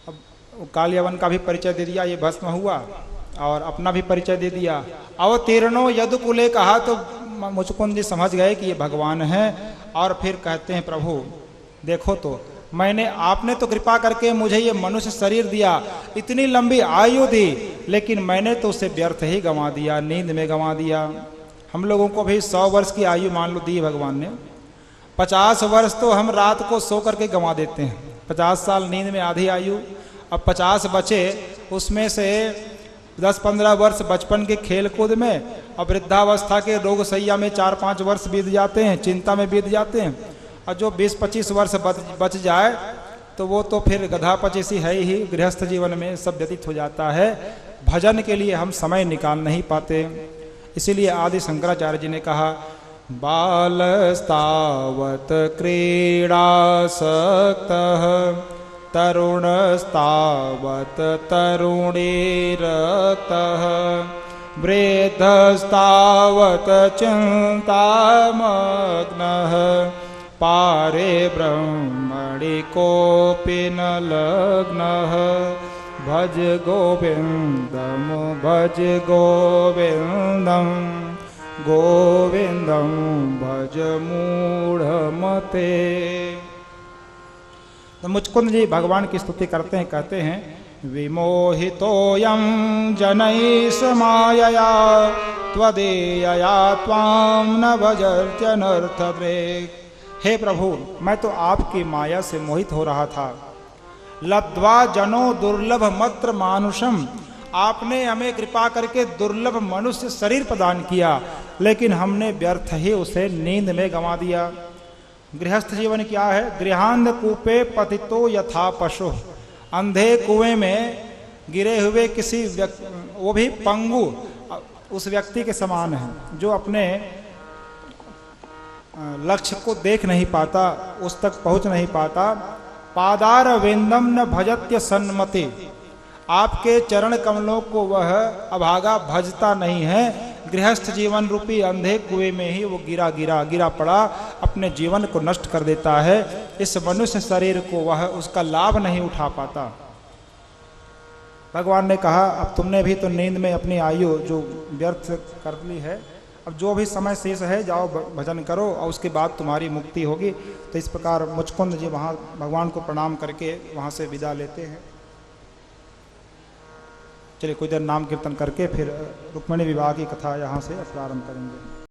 अब कालियावन का भी परिचय दे दिया, ये भस्म हुआ, और अपना भी परिचय दे दिया। अवतीर्णो यदुकुले कहा तो मुचकुंद जी समझ गए कि ये भगवान है। और फिर कहते हैं प्रभु देखो तो मैंने, आपने तो कृपा करके मुझे ये मनुष्य शरीर दिया, इतनी लंबी आयु दी, लेकिन मैंने तो उसे व्यर्थ ही गंवा दिया, नींद में गंवा दिया। हम लोगों को भी 100 वर्ष की आयु मान लो दी भगवान ने, 50 वर्ष तो हम रात को सो करके गंवा देते हैं, 50 साल नींद में आधी आयु। अब 50 बचे, उसमें से 10-15 वर्ष बचपन के खेल कूद में, और वृद्धावस्था के रोग सैया में 4-5 वर्ष बीत जाते हैं, चिंता में बीत जाते हैं। और जो 20-25 वर्ष बच जाए तो वो तो फिर गधा पचीसी है ही, गृहस्थ जीवन में सब व्यतीत हो जाता है। भजन के लिए हम समय निकाल नहीं पाते। इसीलिए आदि शंकराचार्य जी ने कहा बालस्तावत क्रीडासक्तः तरुणस्तावत तरुणीरक्तः वृद्धस्तावत चिन्तामग्नः पारे ब्रह्मणि कोऽपि न लग्नः भज गोविन्दं भज गोविन्दं गोविन्दं भज मूढ़मते। तो मुचकुंद जी भगवान की स्तुति करते हैं, कहते हैं विमोहितोऽयं जनैः मायया त्वदीयया त्वां न भजत्यनर्थदृक्। हे प्रभु मैं तो आपकी माया से मोहित हो रहा था। लब्ध्वा जनो दुर्लभ मत्र मानुषम, आपने हमें कृपा करके दुर्लभ मनुष्य शरीर प्रदान किया, लेकिन हमने व्यर्थ ही उसे नींद में गंवा दिया। गृहस्थ जीवन क्या है? गृहांध कूपे पतितो यथा पशु, अंधे कुएं में गिरे हुए किसी वो भी पंगु उस व्यक्ति के समान है जो अपने लक्ष्य को देख नहीं पाता, उस तक पहुंच नहीं पाता। पादार विंदम न भजत्य सन्मति, आपके चरण कमलों को वह अभागा भजता नहीं है। गृहस्थ जीवन रूपी अंधे कुएं में ही वो गिरा पड़ा अपने जीवन को नष्ट कर देता है। इस मनुष्य शरीर को वह उसका लाभ नहीं उठा पाता। भगवान ने कहा अब तुमने भी तो नींद में अपनी आयु जो व्यर्थ कर ली है, अब जो भी समय शेष है जाओ भजन करो और उसके बाद तुम्हारी मुक्ति होगी। तो इस प्रकार मुचकुंद जी वहाँ भगवान को प्रणाम करके वहाँ से विदा लेते हैं। चलिए कुछ देर नाम कीर्तन करके फिर रुक्मिणी विवाह की कथा यहाँ से प्रारंभ करेंगे।